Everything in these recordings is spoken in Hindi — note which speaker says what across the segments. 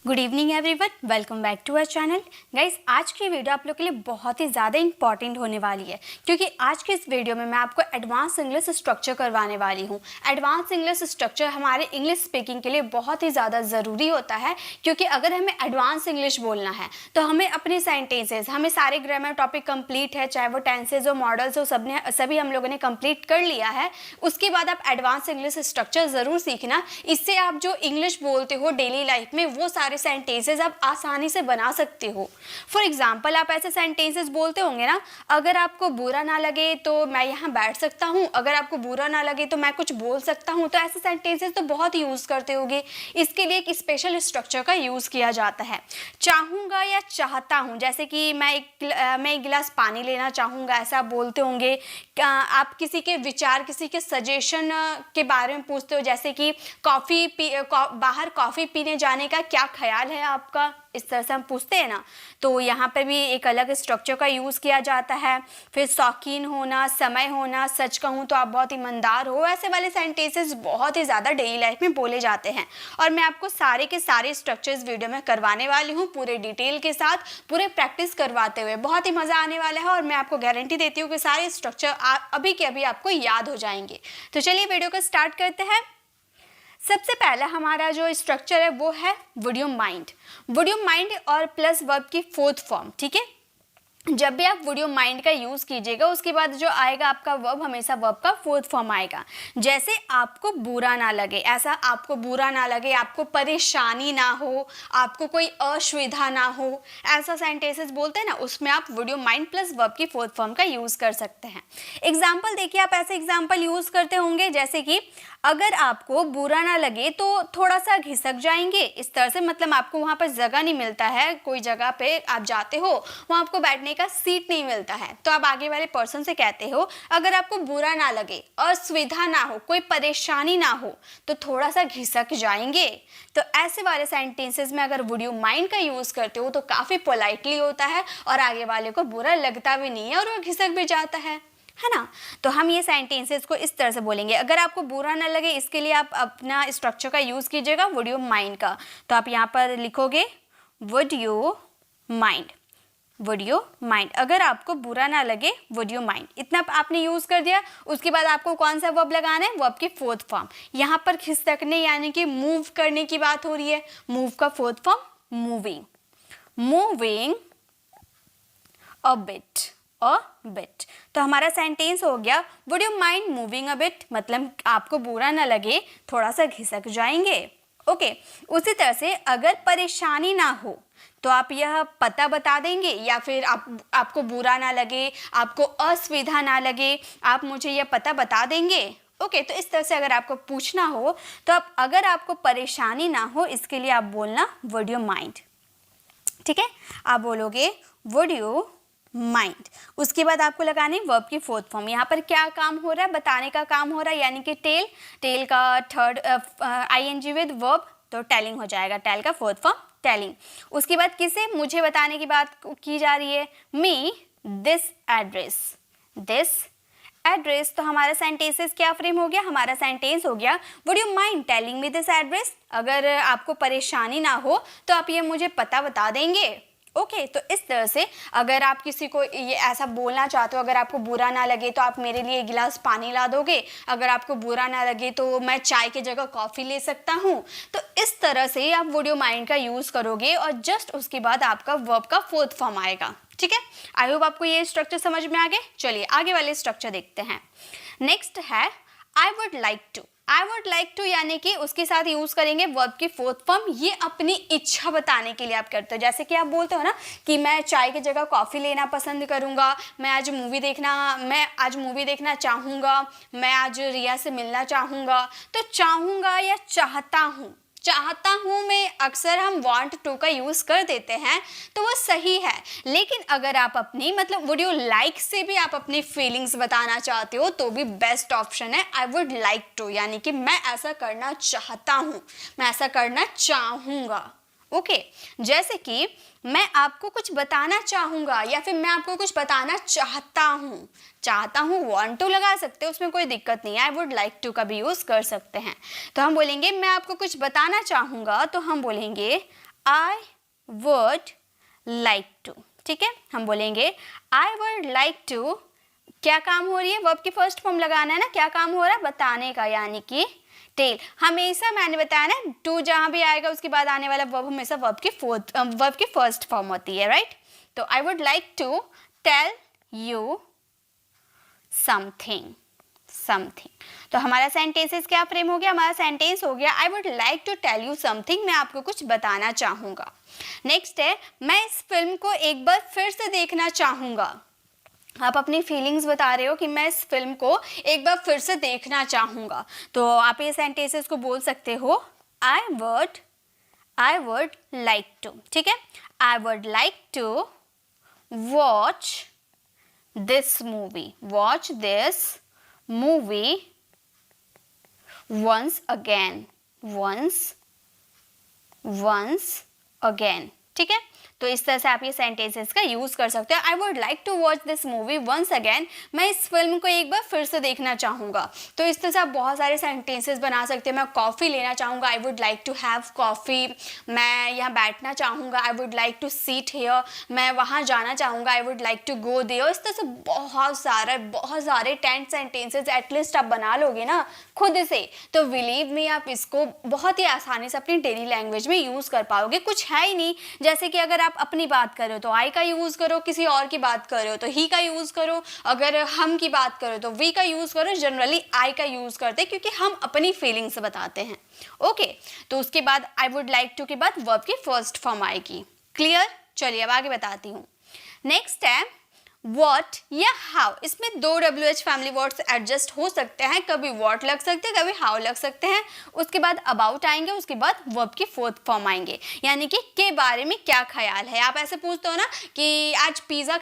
Speaker 1: Good evening everyone, welcome back to our channel. Guys, आज की वीडियो आप लोग के लिए बहुत ही ज़्यादा इंपॉर्टेंट होने वाली है क्योंकि आज के इस वीडियो में मैं आपको एडवांस इंग्लिश स्ट्रक्चर करवाने वाली हूँ। एडवांस इंग्लिश स्ट्रक्चर हमारे इंग्लिश स्पीकिंग के लिए बहुत ही ज़्यादा ज़रूरी होता है क्योंकि अगर हमें एडवांस इंग्लिश बोलना है तो हमें अपने सेंटेंसेज, हमें सारे ग्रामर टॉपिक कंप्लीट है, चाहे वो टेंसेज हो, मॉडल्स हो, सभी हम लोगों ने कंप्लीट कर लिया है। उसके बाद आप एडवांस इंग्लिश स्ट्रक्चर ज़रूर सीखना। इससे आप जो इंग्लिश बोलते हो डेली लाइफ में वो सारे सेंटेंसेस आप आसानी से बना सकते हो। फॉर एग्जाम्पल, आप ऐसे सेंटेंसेस बोलते होंगे ना, अगर आपको बुरा ना लगे तो मैं यहाँ बैठ सकता हूँ, अगर आपको बुरा ना लगे तो मैं कुछ बोल सकता हूँ। तो ऐसे सेंटेंसेस तो बहुत यूज़ करते होंगे। इसके लिए एक स्पेशल स्ट्रक्चर का यूज़ किया जाता है। चाहूँगा या चाहता हूँ, जैसे कि मैं एक गिलास पानी लेना चाहूँगा, ऐसा आप बोलते होंगे। आप किसी के विचार, किसी के सजेशन के बारे में पूछते हो, जैसे कि बाहर कॉफ़ी पीने जाने का क्या ख्याल है आपका, इस तरह से हम पूछते हैं ना। तो यहाँ पर भी एक अलग स्ट्रक्चर का यूज़ किया जाता है। फिर शौकीन होना, समय होना, सच कहूँ तो आप बहुत ईमानदार हो, ऐसे वाले सेंटेंसेस बहुत ही ज़्यादा डेली लाइफ में बोले जाते हैं। और मैं आपको सारे के सारे स्ट्रक्चर्स वीडियो में करवाने वाली हूँ, पूरे डिटेल के साथ, पूरे प्रैक्टिस करवाते हुए। बहुत ही मज़ा आने वाला है और मैं आपको गारंटी देती हूँ कि सारे स्ट्रक्चर अभी के अभी आपको याद हो जाएंगे। तो चलिए वीडियो को स्टार्ट करते हैं। सबसे पहला हमारा जो स्ट्रक्चर है वो है would you mind. Would you mind और प्लस वर्ब की फोर्थ फॉर्म, ठीक है। जब भी आप वुड यू माइंड का यूज़ कीजिएगा उसके बाद जो आएगा आपका वर्ब, हमेशा वर्ब का फोर्थ फॉर्म आएगा। जैसे आपको बुरा ना लगे, ऐसा आपको बुरा ना लगे, आपको परेशानी ना हो, आपको कोई असुविधा ना हो, ऐसा सेंटेंसेस बोलते हैं ना, उसमें आप would you mind plus verb की फोर्थ फॉर्म का यूज़ कर सकते हैं। एग्जाम्पल देखिए, आप ऐसे एग्जाम्पल यूज़ करते होंगे जैसे कि अगर आपको बुरा ना लगे तो थोड़ा सा घिसक जाएंगे, इस तरह से। मतलब आपको वहाँ पर जगह नहीं मिलता है, कोई जगह पे आप जाते हो, वहाँ आपको बैठने का सीट नहीं मिलता है, तो आप आगे वाले पर्सन से कहते हो अगर आपको बुरा ना लगे, असुविधा ना हो, कोई परेशानी ना हो, तो थोड़ा सा घिसक जाएंगे। तो ऐसे वाले सेंटेंसेस में अगर वुड यू माइंड का यूज़ करते हो तो काफ़ी पोलाइटली होता है और आगे वाले को बुरा लगता भी नहीं है और वो घिसक भी जाता है ना। तो हम ये सेंटेंसेस को इस तरह से बोलेंगे। अगर आपको बुरा ना लगे, इसके लिए आप अपना स्ट्रक्चर का यूज़ कीजिएगा वुड यू माइंड का। तो आप यहाँ पर लिखोगे would you mind, would you mind. अगर आपको बुरा ना लगे वुड यू माइंड, इतना आपने यूज़ कर दिया। उसके बाद आपको कौन सा वर्ब लगाना है, वर्ब की फोर्थ फॉर्म। यहाँ पर खिसकने यानी कि मूव करने की बात हो रही है। मूव का fourth form moving, moving a bit. तो हमारा सेंटेंस हो गया would you mind moving a bit, मतलब आपको बुरा ना लगे, थोड़ा सा घिसक जाएंगे। ओके। उसी तरह से अगर परेशानी ना हो तो आप यह पता बता देंगे, या फिर आपको बुरा ना लगे, आपको असुविधा ना लगे, आप मुझे यह पता बता देंगे। ओके। तो इस तरह से अगर आपको पूछना हो तो आप, अगर आपको परेशानी ना हो, इसके लिए आप बोलना वुड यू माइंड, ठीक है। आप बोलोगे वुड यू माइंड। उसके बाद आपको लगानी वर्ब की फोर्थ फॉर्म। यहाँ पर क्या काम हो रहा है, बताने का काम हो रहा है, यानी कि टेल का थर्ड आईएनजी विद वर्ब, तो टेलिंग हो जाएगा। टेल का फोर्थ फॉर्म टेलिंग। उसके बाद किसे, मुझे बताने की बात की जा रही है। Me this address. तो हमारा सेंटेंसेस क्या फ्रेम हो गया, हमारा सेंटेंस हो गया would you mind telling me this address. अगर आपको परेशानी ना हो तो आप ये मुझे पता बता देंगे। ओके। तो इस तरह से अगर आप किसी को ये ऐसा बोलना चाहते हो, अगर आपको बुरा ना लगे तो आप मेरे लिए एक गिलास पानी ला दोगे, अगर आपको बुरा ना लगे तो मैं चाय की जगह कॉफ़ी ले सकता हूँ। तो इस तरह से आप वुड यू माइंड का यूज़ करोगे और जस्ट उसके बाद आपका वर्ब का फोर्थ फॉर्म आएगा, ठीक है। आई होप आपको ये स्ट्रक्चर समझ में आ गए। चलिए आगे वाले स्ट्रक्चर देखते हैं। नेक्स्ट है I would like to. I would like to यानी कि उसके साथ यूज़ करेंगे वर्ब की फोर्थ फॉर्म। ये अपनी इच्छा बताने के लिए आप करते हो। जैसे कि आप बोलते हो ना कि मैं चाय की जगह कॉफ़ी लेना पसंद करूँगा, मैं आज मूवी देखना चाहूँगा, मैं आज रिया से मिलना चाहूँगा। तो चाहूँगा या चाहता हूँ में अक्सर हम वांट टू का यूज़ कर देते हैं, तो वो सही है। लेकिन अगर आप अपनी, मतलब वुड यू लाइक से भी आप अपनी फीलिंग्स बताना चाहते हो तो भी बेस्ट ऑप्शन है आई वुड लाइक टू, यानी कि मैं ऐसा करना चाहता हूँ, मैं ऐसा करना चाहूँगा। ओके। जैसे कि मैं आपको कुछ बताना चाहूँगा या फिर मैं आपको कुछ बताना चाहता हूँ वांट टू लगा सकते हो, उसमें कोई दिक्कत नहीं है। आई वुड लाइक टू का भी यूज़ कर सकते हैं। तो हम बोलेंगे मैं आपको कुछ बताना चाहूँगा, तो हम बोलेंगे आई वुड लाइक टू। ठीक है, हम बोलेंगे आई वुड लाइक टू, क्या काम हो रही है, वर्ब की फर्स्ट फॉर्म लगाना है ना, क्या काम हो रहा है, बताने का, यानी कि टेल। हमेशा मैंने बताया ना, टू जहाँ भी आएगा उसके बाद आने वाला वर्ब हमेशा वर्ब की फर्स्ट फॉर्म होती है, राइट। तो I would like to tell you something, something. तो हमारा सेंटेंसेस क्या फ्रेम हो गया, हमारा सेंटेंस हो गया I would like to tell you something, मैं आपको कुछ बताना चाहूँगा। नेक्स्ट है मैं इस फिल्म को एक बार फिर से देखना चाहूँगा। आप अपनी फीलिंग्स बता रहे हो कि मैं इस फिल्म को एक बार फिर से देखना चाहूँगा। तो आप ये सेंटेंसेस को बोल सकते हो आई वुड लाइक टू। ठीक है, I would like to watch this movie, watch this movie once again। ठीक है, तो इस तरह से आप ये सेंटेंसेस का यूज़ कर सकते हो। I would like to watch this movie once again, मैं इस फिल्म को एक बार फिर से देखना चाहूँगा। तो इस तरह से आप बहुत सारे सेंटेंसेस बना सकते हैं। मैं कॉफ़ी लेना चाहूँगा, I would like to have coffee. मैं यहाँ बैठना चाहूँगा, I would like to seat here. मैं वहाँ जाना चाहूँगा, I would like to go there. इस तरह से बहुत सारे 10 सेंटेंसेस एटलीस्ट आप बना लोगे ना खुद से, तो बिलीव मी आप इसको बहुत ही आसानी से अपनी डेली लैंग्वेज में यूज़ कर पाओगे। कुछ है ही नहीं, जैसे कि अगर आप अपनी बात करो तो आई का यूज़ करो, किसी और की बात करो तो ही का यूज़ करो, अगर हम की बात करो तो वी का यूज़ करो। जनरली आई का यूज़ करते हैं क्योंकि हम अपनी फीलिंग्स बताते हैं। ओके, तो उसके बाद आई वुड लाइक टू के बाद वर्ब की फर्स्ट फॉर्म आएगी। क्लियर? चलिए अब आगे बताती हूँ। नेक्स्ट है what या how। इसमें 2 WH फैमिली वर्ड्स एडजस्ट हो सकते हैं, कभी what लग सकते हैं, कभी how लग सकते हैं। उसके बाद about आएंगे, उसके बाद verb की फोर्थ फॉर्म आएंगे, यानी कि के बारे में क्या ख्याल है। आप ऐसे पूछते हो ना कि आज पिज़्ज़ा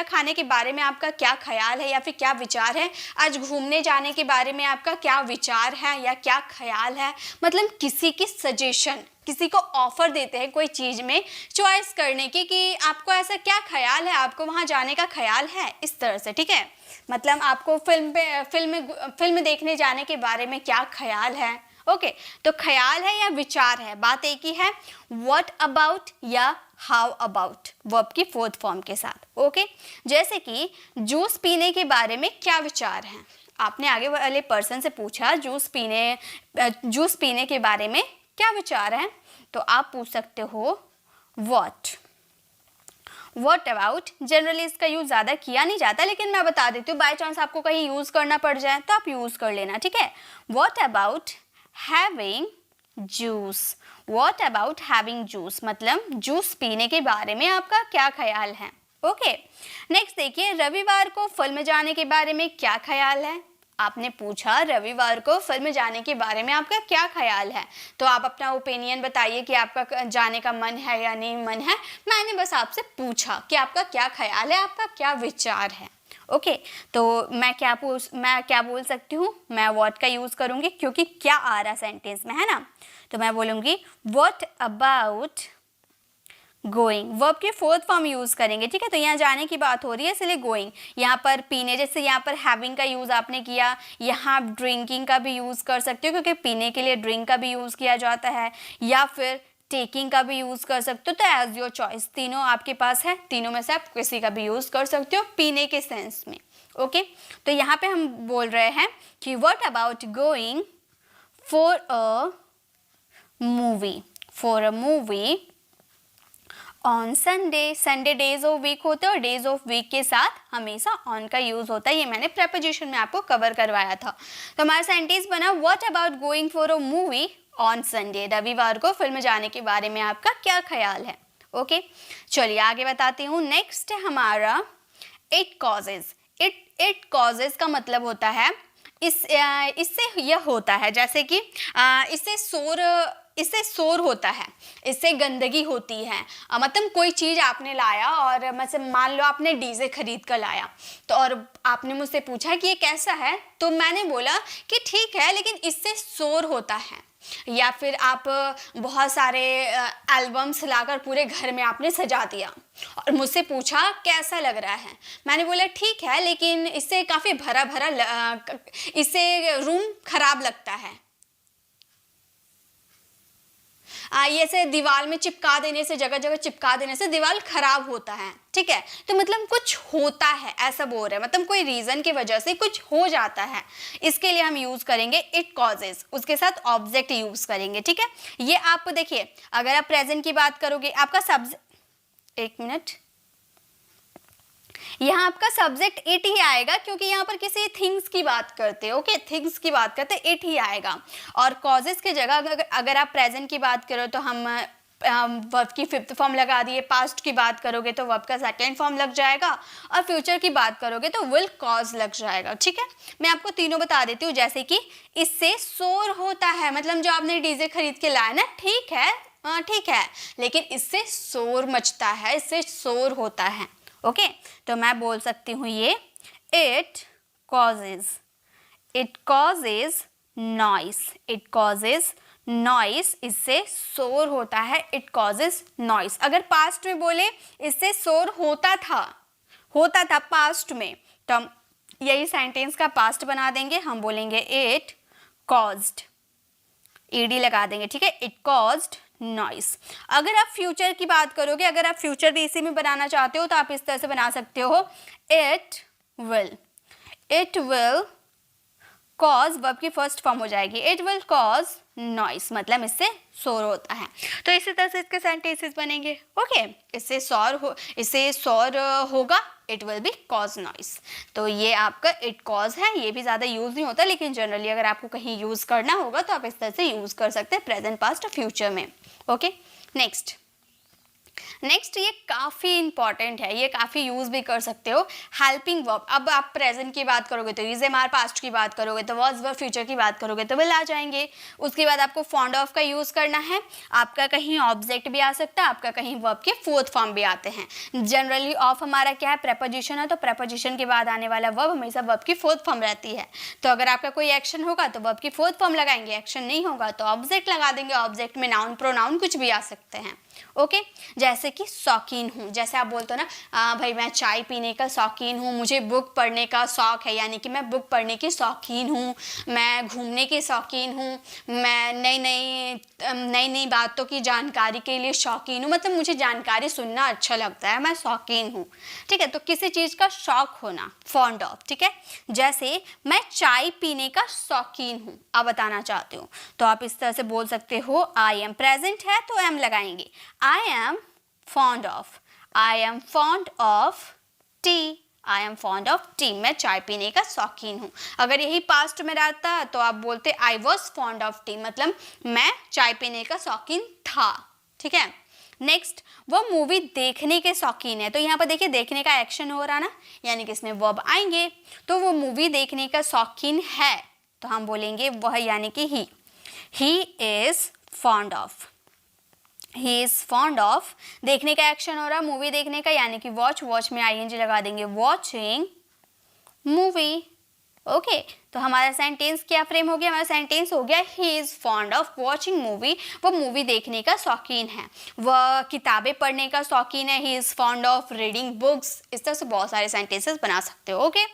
Speaker 1: खाने के बारे में आपका क्या ख्याल है या फिर क्या विचार है, आज घूमने जाने के बारे में आपका क्या विचार है या क्या ख्याल है। मतलब किसी की सजेशन, किसी को ऑफर देते हैं कोई चीज़ में चॉइस करने की कि आपको ऐसा क्या ख्याल है, आपको वहाँ जाने का ख्याल है, इस तरह से। ठीक है, मतलब आपको फिल्म देखने जाने के बारे में क्या ख्याल है। ओके, तो ख्याल है या विचार है, बात एक ही है। व्हाट अबाउट या हाउ अबाउट वर्ब की फोर्थ फॉर्म के साथ। ओके, जैसे कि जूस पीने के बारे में क्या विचार है, आपने आगे वाले पर्सन से पूछा जूस पीने के बारे में क्या विचार है, तो आप पूछ सकते हो वॉट अबाउट। जनरली इसका यूज़ ज़्यादा किया नहीं जाता, लेकिन मैं बता देती हूँ, बाय चांस आपको कहीं यूज़ करना पड़ जाए तो आप यूज़ कर लेना। ठीक है, what about having juice. What about having juice मतलब जूस पीने के बारे में आपका क्या ख्याल है। ओके, नेक्स्ट देखिए, रविवार को फिल्म जाने के बारे में क्या ख्याल है। आपने पूछा रविवार को फिल्म जाने के बारे में आपका क्या ख्याल है, तो आप अपना ओपिनियन बताइए कि आपका जाने का मन है या नहीं मन है। मैंने बस आपसे पूछा कि आपका क्या ख्याल है, आपका क्या विचार है। ओके, तो मैं क्या बोल सकती हूँ, मैं व्हाट का यूज़ करूँगी क्योंकि क्या आ रहा सेंटेंस में, है ना। तो मैं बोलूँगी व्हाट अबाउट गोइंग। वर्ब की फोर्थ फॉर्म यूज़ करेंगे। ठीक है, तो यहाँ जाने की बात हो रही है इसलिए गोइंग। यहाँ पर पीने, जैसे यहाँ पर हैविंग का यूज़ आपने किया, यहाँ आप ड्रिंकिंग का भी यूज़ कर सकते हो क्योंकि पीने के लिए ड्रिंक का भी यूज़ किया जाता है, या फिर टेकिंग का भी यूज़ कर सकते हो। तो एज योर चॉइस, तीनों आपके पास है, तीनों में से आप किसी का भी यूज़ कर सकते हो पीने के सेंस में। ओके, तो यहाँ पे हम बोल रहे हैं कि what about going for a movie on Sunday. Sunday days of week होते हैं और डेज ऑफ वीक के साथ हमेशा ऑन का यूज़ होता है, ये मैंने प्रेपोजिशन में आपको कवर करवाया था। तो हमारा सेंटेंस बना what about going for a movie on Sunday. रविवार को फिल्म जाने के बारे में आपका क्या ख्याल है। ओके, चलिए आगे बताती हूँ। नेक्स्ट है हमारा इट कॉजेज। इट कॉजेज का मतलब होता है इससे यह होता है, जैसे कि इससे शोर होता है, इससे गंदगी होती है। मतलब कोई चीज़ आपने लाया और मतलब मान लो आपने डीजे खरीद कर लाया, तो और आपने मुझसे पूछा कि ये कैसा है, तो मैंने बोला कि ठीक है लेकिन इससे शोर होता है। या फिर आप बहुत सारे एल्बम्स लाकर पूरे घर में आपने सजा दिया और मुझसे पूछा कैसा लग रहा है, मैंने बोला ठीक है लेकिन इससे काफ़ी भरा इससे रूम खराब लगता है। ये से दीवार में चिपका देने से, जगह जगह चिपका देने से दीवार खराब होता है, ठीक है। तो मतलब कुछ होता है ऐसा बोल रहे हैं, मतलब कोई रीजन की वजह से कुछ हो जाता है, इसके लिए हम यूज करेंगे इट कॉजेज, उसके साथ ऑब्जेक्ट यूज करेंगे, ठीक है। ये आप देखिए, अगर आप प्रेजेंट की बात करोगे, आपका सब्जेक्ट, एक मिनट, यहाँ आपका सब्जेक्ट इट ही आएगा, क्योंकि यहाँ पर किसी थिंग्स की बात करते हैं, ओके, थिंग्स की बात करते हैं, इट ही आएगा। और कॉजेज की जगह अगर आप प्रेजेंट की बात करो तो हम वर्ब की फिफ्थ फॉर्म लगा दिए, पास्ट की बात करोगे तो वर्ब का सेकेंड फॉर्म लग जाएगा, और फ्यूचर की बात करोगे तो विल कॉज लग जाएगा, ठीक है। मैं आपको तीनों बता देती हूँ, जैसे कि इससे शोर होता है, मतलब जो आपने डीजे खरीद के लाया ना, ठीक है, हाँ ठीक है, लेकिन इससे शोर मचता है, इससे शोर होता है, ओके। तो मैं बोल सकती हूँ ये it causes noise, it causes noise, इससे शोर होता है, इट कॉजेज नॉइस। अगर पास्ट में बोले इससे शोर होता था पास्ट में, तो हम यही सेंटेंस का पास्ट बना देंगे, हम बोलेंगे इट कॉज्ड, ईडी लगा देंगे, ठीक है, इट कॉज्ड नॉइस। अगर आप फ्यूचर की बात करोगे, अगर आप फ्यूचर भी इसी में बनाना चाहते हो तो आप इस तरह से बना सकते हो, इट विल कॉज, वर्ब की फर्स्ट फॉर्म हो जाएगी, इट विल कॉज नॉइस, मतलब इससे शोर होता है। तो इसी तरह से इसके सेंटेंसेस बनेंगे, ओके। इससे शोर होगा, it will be cause noise. तो ये आपका इट कॉज है, ये भी ज़्यादा यूज़ नहीं होता, लेकिन जनरली अगर आपको कहीं यूज़ करना होगा तो आप इस तरह से यूज़ कर सकते हैं प्रेजेंट, पास्ट और फ्यूचर में, ओके। नेक्स्ट ये काफ़ी इंपॉर्टेंट है, ये काफ़ी यूज़ भी कर सकते हो, हेल्पिंग वर्ब। अब आप प्रेजेंट की बात करोगे तो इज, एम आर, पास्ट की बात करोगे तो वाज वर्ब, फ्यूचर की बात करोगे तो विल आ जाएंगे। उसके बाद आपको फॉन्ड ऑफ का यूज़ करना है, आपका कहीं ऑब्जेक्ट भी आ सकता है, आपका कहीं वर्ब के फोर्थ फॉर्म भी आते हैं। जनरली ऑफ हमारा क्या है, प्रेपोजिशन है, तो प्रेपोजिशन के बाद आने वाला वर्ब हमेशा वर्ब की फोर्थ फॉर्म रहती है। तो अगर आपका कोई एक्शन होगा तो वर्ब की फोर्थ फॉर्म लगाएंगे, एक्शन नहीं होगा तो ऑब्जेक्ट लगा देंगे, ऑब्जेक्ट में नाउन प्रोनाउन कुछ भी आ सकते हैं, ओके। जैसे कि शौकीन हूँ, जैसे आप बोलते हो ना, भाई मैं चाय पीने का शौकीन हूँ, मुझे बुक पढ़ने का शौक है, यानी कि मैं बुक पढ़ने की शौकीन हूँ, मैं घूमने की शौकीन हूँ, मैं नई नई बातों की जानकारी के लिए शौकीन हूँ, मतलब मुझे जानकारी सुनना अच्छा लगता है, मैं शौकीन हूँ, ठीक है। तो किसी चीज़ का शौक होना, फॉन्ड ऑफ, ठीक है। जैसे मैं चाय पीने का शौकीन हूँ, आप बताना चाहते हो, तो आप इस तरह से बोल सकते हो, आई एम, प्रेजेंट है तो एम लगाएंगे, I am fond of tea, मैं चाय पीने का शौकीन हूँ। अगर यही पास्ट में रहता तो आप बोलते I was fond of tea, मतलब मैं चाय पीने का शौकीन था, ठीक है। नेक्स्ट, वो मूवी देखने के शौकीन है, तो यहाँ पर देखिए देखने का एक्शन हो रहा ना, यानी कि इसमें वर्ब आएंगे, तो वो मूवी देखने का शौकीन है, तो हम बोलेंगे वह, यानी कि ही इज फॉन्ड ऑफ, देखने का एक्शन हो रहा, मूवी देखने का, यानी कि वॉच में आईएनजी लगा देंगे, वॉचिंग मूवी, ओके। तो हमारा सेंटेंस क्या फ्रेम हो गया, हमारा सेंटेंस हो गया he is fond of watching movie, वो मूवी देखने का शौकीन है, वह किताबें पढ़ने का शौकीन है, he is fond of reading books. इस तरह से बहुत सारे सेंटेंसेस बना सकते हो, ओके।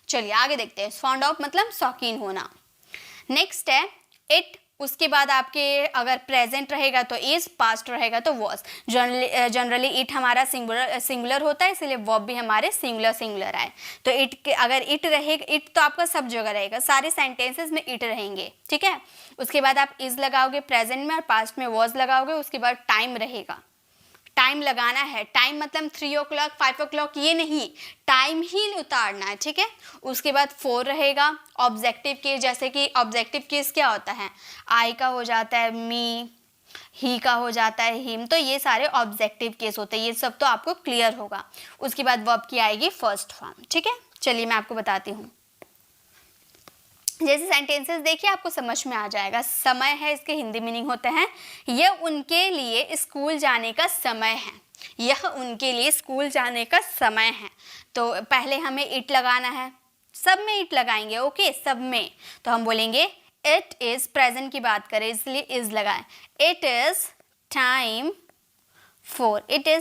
Speaker 1: चलिए आगे देखते हैं, फॉन्ड ऑफ मतलब शौकीन होना। नेक्स्ट है इट, उसके बाद आपके अगर प्रेजेंट रहेगा तो इज, पास्ट रहेगा तो वॉज। जनरली इट हमारा सिंगुलर होता है, इसलिए वर्ब भी हमारे सिंगुलर आए। तो इट, अगर इट रहेगा, इट तो आपका सब जगह रहेगा, सारे सेंटेंसेस में इट रहेंगे, ठीक है। उसके बाद आप इज लगाओगे प्रेजेंट में, और पास्ट में वॉज लगाओगे। उसके बाद टाइम रहेगा, टाइम लगाना है, टाइम मतलब 3 o'clock 5 o'clock ये नहीं, टाइम ही उतारना है, ठीक है। उसके बाद फोर रहेगा, ऑब्जेक्टिव केस, जैसे कि ऑब्जेक्टिव केस क्या होता है, आई का हो जाता है मी, ही का हो जाता है हिम, तो ये सारे ऑब्जेक्टिव केस होते हैं, ये सब तो आपको क्लियर होगा। उसके बाद वर्ब की आएगी फर्स्ट फॉर्म, ठीक है। चलिए मैं आपको बताती हूँ, जैसे सेंटेंसेस देखिए आपको समझ में आ जाएगा। समय है, इसके हिंदी मीनिंग होते हैं, यह उनके लिए स्कूल जाने का समय है, यह उनके लिए स्कूल जाने का समय है। तो पहले हमें इट लगाना है, सब में इट लगाएंगे, ओके, सब में। तो हम बोलेंगे इट इज़, प्रेजेंट की बात करें इसलिए इज़ लगाएं, इट इज़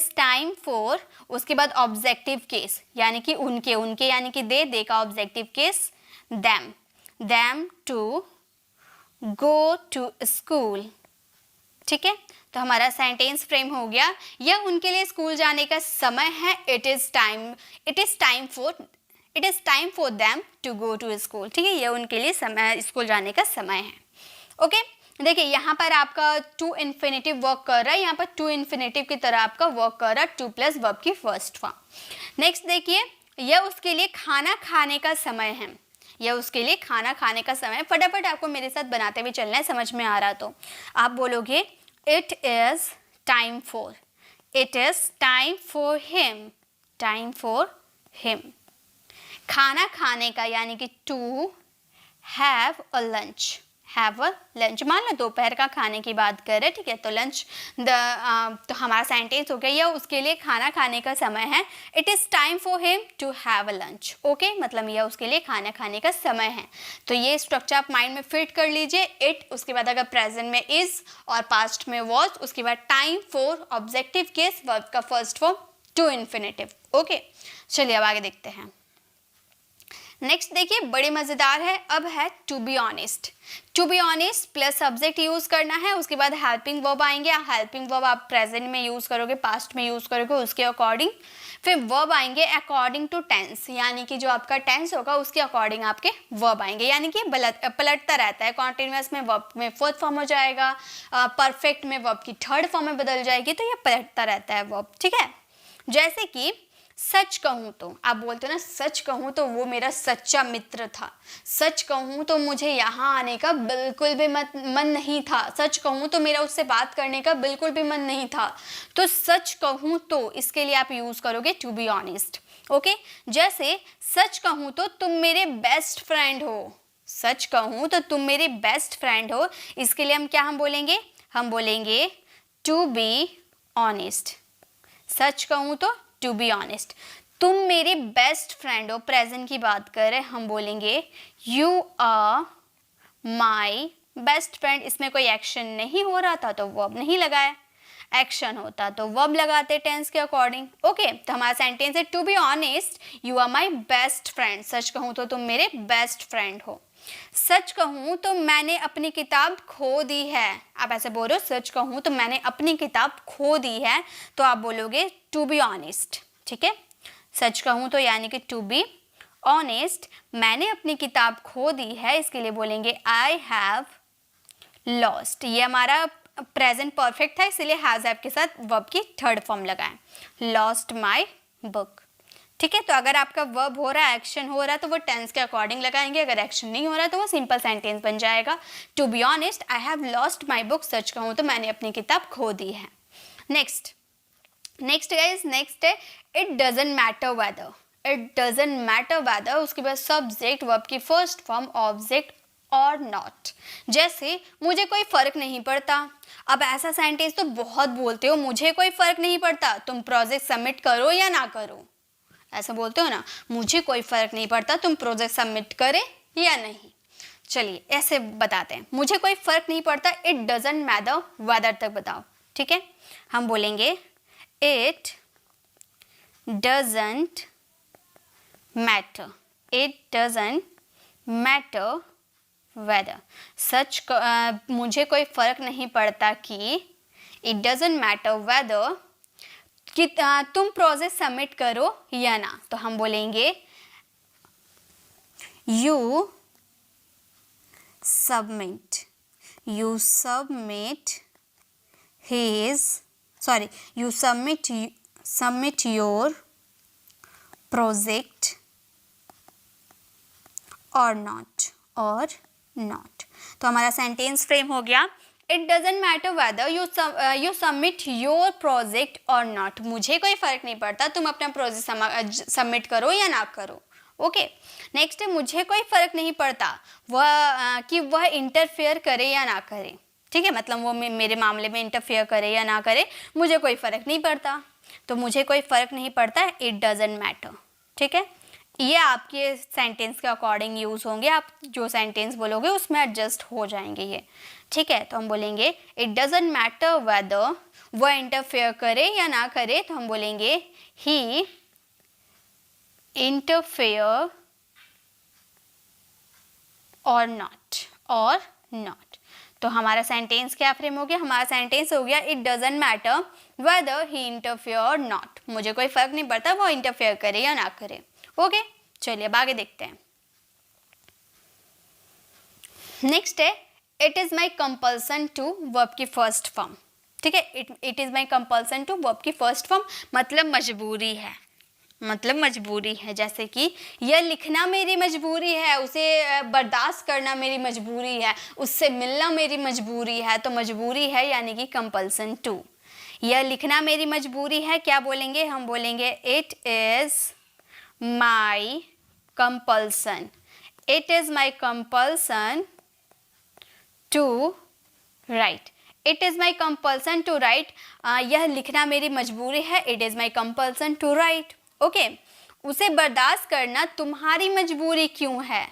Speaker 1: टाइम फॉर, उसके बाद ऑब्जेक्टिव केस, यानी कि उनके यानी कि दे का objective case them to go to school, ठीक है। तो हमारा सेंटेंस फ्रेम हो गया, यह उनके लिए स्कूल जाने का समय है, it is time for them to go to school. ठीक है, यह उनके लिए समय, स्कूल जाने का समय है। ओके, देखिए यहाँ पर आपका टू इन्फिनेटिव वर्क कर रहा है, यहाँ पर टू इन्फिनेटिव की तरह आपका वर्क कर रहा है, टू प्लस वर्ब की फर्स्ट फॉर्म। नेक्स्ट देखिए, यह उसके लिए खाना खाने का समय है, यह उसके लिए खाना खाने का समय। फटाफट आपको मेरे साथ बनाते हुए चलना है, समझ में आ रहा तो आप बोलोगे it is time for, it is time for him, time for him. खाना खाने का यानी कि to have a lunch, have a lunch. मान लो दोपहर का खाने की बात करें, ठीक है, तो लंच तो हमारा सेंटेंस हो गया, यह उसके लिए खाना खाने का समय है, it is time for him to have a lunch. Okay, मतलब यह उसके लिए खाना खाने का समय है। तो ये स्ट्रक्चर आप माइंड में फिट कर लीजिए, इट, उसके बाद अगर प्रेजेंट में इज़ और पास्ट में वॉज, उसके बाद time for objective case, verb का first form to infinitive. Okay, चलिए अब आगे देखते हैं। नेक्स्ट देखिए, बड़ी मज़ेदार है, अब है to be honest. To be honest plus subject use करना है, उसके बाद हेल्पिंग वर्ब आएंगे। हेल्पिंग वर्ब आप प्रेजेंट में यूज़ करोगे, पास्ट में यूज़ करोगे उसके अकॉर्डिंग। फिर वर्ब आएंगे अकॉर्डिंग टू टेंस, यानी कि जो आपका टेंस होगा उसके अकॉर्डिंग आपके वर्ब आएंगे, यानी कि पलटता रहता है। कॉन्टिन्यूअस में वर्ब में फोर्थ फॉर्म हो जाएगा, परफेक्ट में वर्ब की थर्ड फॉर्म में बदल जाएगी, तो ये पलटता रहता है वर्ब। ठीक है, जैसे कि सच कहूँ तो, आप बोलते हो ना सच कहूँ तो वो मेरा सच्चा मित्र था, सच कहूँ तो मुझे यहाँ आने का बिल्कुल भी मन नहीं था, सच कहूँ तो मेरा उससे बात करने का बिल्कुल भी मन नहीं था। तो सच कहूँ तो इसके लिए आप यूज़ करोगे टू बी ऑनेस्ट। ओके, जैसे सच कहूँ तो तुम मेरे बेस्ट फ्रेंड हो, सच कहूँ तो तुम मेरे बेस्ट फ्रेंड हो, इसके लिए हम बोलेंगे, हम बोलेंगे टू बी ऑनेस्ट। सच कहूँ तो टू बी ऑनेस्ट, तुम मेरे बेस्ट फ्रेंड हो, प्रेजेंट की बात करें, हम बोलेंगे you are my best friend. इसमें कोई एक्शन नहीं हो रहा था तो वर्ब नहीं लगाया, एक्शन होता तो वर्ब लगाते टेंस के अकॉर्डिंग। ओके, तो हमारा सेंटेंस है to be honest you are my best friend, सच कहूँ तो तुम मेरे बेस्ट फ्रेंड हो। सच कहूँ तो मैंने अपनी किताब खो दी है, आप ऐसे बोल रहे हो सच कहूँ तो मैंने अपनी किताब खो दी है, तो आप बोलोगे टू बी ऑनेस्ट। ठीक है, सच कहूँ तो यानी कि टू बी ऑनेस्ट, मैंने अपनी किताब खो दी है, इसके लिए बोलेंगे आई हैव लॉस्ट। ये हमारा प्रेजेंट परफेक्ट था, इसलिए हैज हैव के साथ वर्ब की थर्ड फॉर्म लगाएं, लॉस्ट माई बुक। ठीक है, तो अगर आपका वर्ब हो रहा है, एक्शन हो रहा है, तो वो टेंस के अकॉर्डिंग लगाएंगे, अगर एक्शन नहीं हो रहा है तो वो सिंपल सेंटेंस बन जाएगा, to be honest I have lost my book, सच कहूँ तो मैंने अपनी किताब खो दी है। नेक्स्ट गाइस, नेक्स्ट है it doesn't matter whether, it doesn't matter whether, उसके बाद सब्जेक्ट, वर्ब की फर्स्ट फॉर्म, ऑब्जेक्ट और नॉट। जैसे मुझे कोई फर्क नहीं पड़ता, अब ऐसा सेंटेंस तो बहुत बोलते हो, मुझे कोई फर्क नहीं पड़ता तुम प्रोजेक्ट सबमिट करो या ना करो, ऐसा बोलते हो ना, मुझे कोई फर्क नहीं पड़ता तुम प्रोजेक्ट सबमिट करे या नहीं। चलिए ऐसे बताते हैं, मुझे कोई फर्क नहीं पड़ता, इट डजंट मैटर वेदर तक बताओ। ठीक है, हम बोलेंगे it doesn't matter, it doesn't matter weather, मुझे कोई फर्क नहीं पड़ता कि, इट डजंट मैटर वेदर कि तुम प्रोजेक्ट सबमिट करो या ना, तो हम बोलेंगे यू सबमिट योर प्रोजेक्ट और नॉट। तो हमारा सेंटेंस फ्रेम हो गया, it doesn't matter whether you submit your project और नॉट, मुझे कोई फर्क नहीं पड़ता तुम अपना प्रोजेक्ट सबमिट करो या ना करो। ओके, नेक्स्ट है मुझे कोई फर्क नहीं पड़ता कि वह इंटरफेयर करे या ना करे। ठीक है, मतलब वो मेरे मामले में इंटरफेयर करे या ना करे, मुझे कोई फर्क नहीं पड़ता, तो मुझे कोई फर्क नहीं पड़ता, इट डजेंट मैटर। ठीक है, ये आपके सेंटेंस के अकॉर्डिंग यूज़ होंगे, आप जो सेंटेंस बोलोगे उसमें एडजस्ट हो जाएंगे ये। ठीक है, तो हम बोलेंगे इट डजंट मैटर वेदर वह इंटरफेयर करे या ना करे, तो हम बोलेंगे ही इंटरफेयर और नॉट। तो हमारा सेंटेंस क्या फ्रेम हो गया, हमारा सेंटेंस हो गया it doesn't matter weather he interfere और नॉट, मुझे कोई फर्क नहीं पड़ता वो इंटरफेयर करे या ना करे। ओके, चलिए अब आगे देखते हैं। नेक्स्ट है it is my compulsion to verb की फर्स्ट फॉर्म। ठीक है, it is my compulsion to verb की फर्स्ट फॉर्म मतलब मजबूरी है, मतलब मजबूरी है। जैसे कि यह लिखना मेरी मजबूरी है, उसे बर्दाश्त करना मेरी मजबूरी है, उससे मिलना मेरी मजबूरी है, तो मजबूरी है यानी कि कंपल्सन टू। यह लिखना मेरी मजबूरी है, क्या बोलेंगे, हम बोलेंगे it is my compulsion, it is my compulsion to write, it is my compulsion to write, यह लिखना मेरी मजबूरी है, it is my compulsion to write. Okay, उसे बर्दाश्त करना तुम्हारी मजबूरी क्यों है,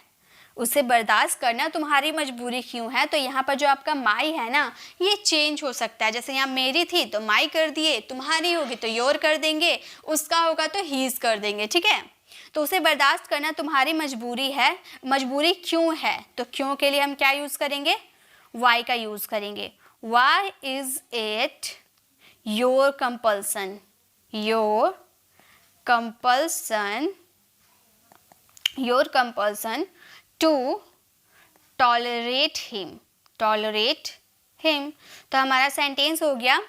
Speaker 1: उसे बर्दाश्त करना तुम्हारी मजबूरी क्यों है। तो यहाँ पर जो आपका माई है ना ये चेंज हो सकता है, जैसे यहाँ मेरी थी तो माई कर दिए, तुम्हारी होगी तो योर कर देंगे, उसका होगा तो हीज कर देंगे। ठीक है, तो उसे बर्दाश्त करना तुम्हारी मजबूरी है, मजबूरी क्यों है, तो क्यों के लिए हम क्या यूज़ करेंगे, वाई का यूज़ करेंगे। Why is it your compulsion? Your compulsion to tolerate him. Tolerate him. तो हमारा सेंटेंस हो गया,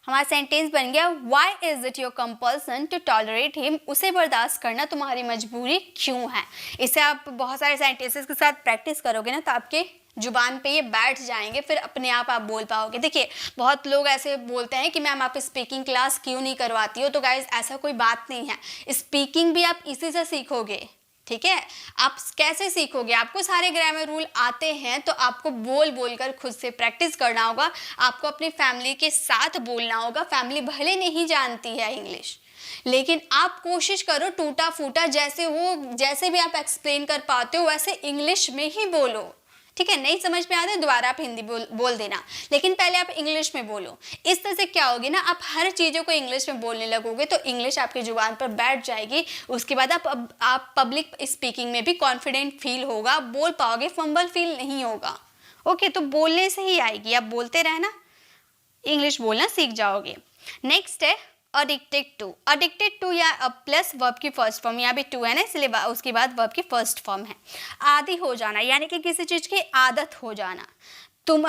Speaker 1: हमारा सेंटेंस बन गया Why is it your compulsion to tolerate him? उसे बर्दाश्त करना तुम्हारी मजबूरी क्यों है। इसे आप बहुत सारे सेंटेंसेस के साथ प्रैक्टिस करोगे ना तो आपके जुबान पे ये बैठ जाएंगे, फिर अपने आप बोल पाओगे। देखिए बहुत लोग ऐसे बोलते हैं कि मैम आप स्पीकिंग क्लास क्यों नहीं करवाती हो, तो गाइज ऐसा कोई बात नहीं है, स्पीकिंग भी आप इसी से सीखोगे। ठीक है, आप कैसे सीखोगे, आपको सारे ग्रामर रूल आते हैं तो आपको बोल बोल कर खुद से प्रैक्टिस करना होगा, आपको अपनी फैमिली के साथ बोलना होगा। फैमिली भले नहीं जानती है इंग्लिश, लेकिन आप कोशिश करो टूटा फूटा जैसे भी आप एक्सप्लेन कर पाते हो वैसे इंग्लिश में ही बोलो। ठीक है, नहीं समझ में आता है दोबारा आप हिंदी बोल देना, लेकिन पहले आप इंग्लिश में बोलो। इस तरह से क्या होगी ना, आप हर चीज़ों को इंग्लिश में बोलने लगोगे तो इंग्लिश आपकी जुबान पर बैठ जाएगी। उसके बाद आप पब्लिक स्पीकिंग में भी कॉन्फिडेंट फील होगा, बोल पाओगे, फंबल फील नहीं होगा। ओके, तो बोलने से ही आएगी, आप बोलते रहना, इंग्लिश बोलना सीख जाओगे। नेक्स्ट है अडिक्टेड टू। अडिक्टेड टू या प्लस वर्ब की फर्स्ट फॉर्म, यहाँ भी टू है ना इसलिए उसके बाद वर्ब की फर्स्ट फॉर्म है। आदी हो जाना यानी कि किसी चीज़ की आदत हो जाना। तुम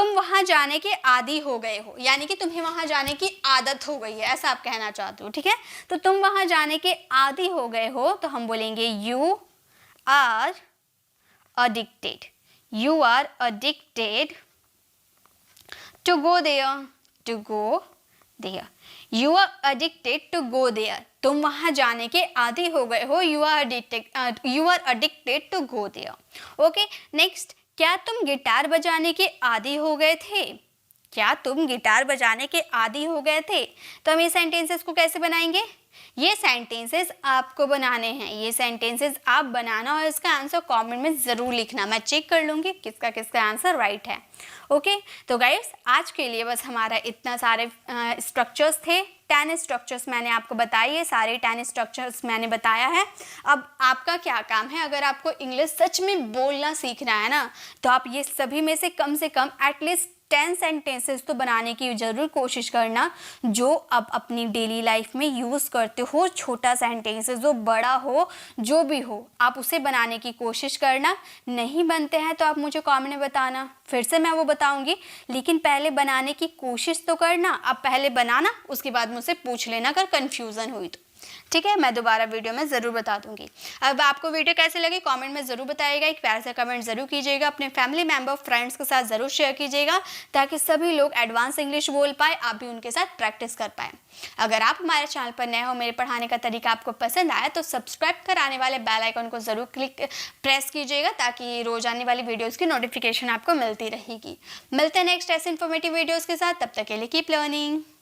Speaker 1: वहाँ जाने के आदी हो गए हो, यानी कि तुम्हें वहाँ जाने की आदत हो गई है, ऐसा आप कहना चाहते हो। ठीक है, तो तुम वहाँ जाने के आदी हो गए हो तो हम बोलेंगे you are addicted, you are addicted to go there, to go there, you are addicted to go there, तुम वहाँ जाने के आदी हो गए हो, you are addicted to go there। Okay, next, क्या तुम गिटार बजाने के आदी हो गए थे, क्या तुम गिटार बजाने के आदी हो गए थे। तो हम ये सेंटेंसेस को कैसे बनाएंगे, ये सेंटेंसेस आपको बनाने हैं, ये सेंटेंसेस आप बनाना और इसका आंसर कमेंट में ज़रूर लिखना, मैं चेक कर लूँगी किसका किसका आंसर राइट है। ओके, तो गाइस आज के लिए बस हमारा इतना सारे स्ट्रक्चर्स थे, 10 स्ट्रक्चर्स मैंने आपको बताई है, सारे 10 स्ट्रक्चर्स मैंने बताया है। अब आपका क्या काम है, अगर आपको इंग्लिश सच में बोलना सीखना है ना तो आप ये सभी में से कम एटलीस्ट 10 सेंटेंसेस तो बनाने की ज़रूर कोशिश करना जो आप अपनी डेली लाइफ में यूज़ करते हो। छोटा सेंटेंसेस हो, बड़ा हो, जो भी हो, आप उसे बनाने की कोशिश करना। नहीं बनते हैं तो आप मुझे कमेंट में बताना, फिर से मैं वो बताऊंगी, लेकिन पहले बनाने की कोशिश तो करना। आप पहले बनाना, उसके बाद मुझसे पूछ लेना अगर कन्फ्यूज़न हुई तो। ठीक है, मैं दोबारा वीडियो में ज़रूर बता दूंगी। अब आपको वीडियो कैसे लगी कमेंट में ज़रूर बताइएगा, एक प्यार से कमेंट ज़रूर कीजिएगा, अपने फैमिली मेंबर फ्रेंड्स के साथ ज़रूर शेयर कीजिएगा ताकि सभी लोग एडवांस इंग्लिश बोल पाए, आप भी उनके साथ प्रैक्टिस कर पाएँ। अगर आप हमारे चैनल पर नए हो, मेरे पढ़ाने का तरीका आपको पसंद आया तो सब्सक्राइब कर आने वाले बेल आइकन को ज़रूर प्रेस कीजिएगा ताकि रोज आने वाली वीडियोज़ की नोटिफिकेशन आपको मिलती रहेगी। मिलते हैं नेक्स्ट ऐसे इन्फॉर्मेटिव वीडियोज़ के साथ, तब तक के लिए कीप लर्निंग।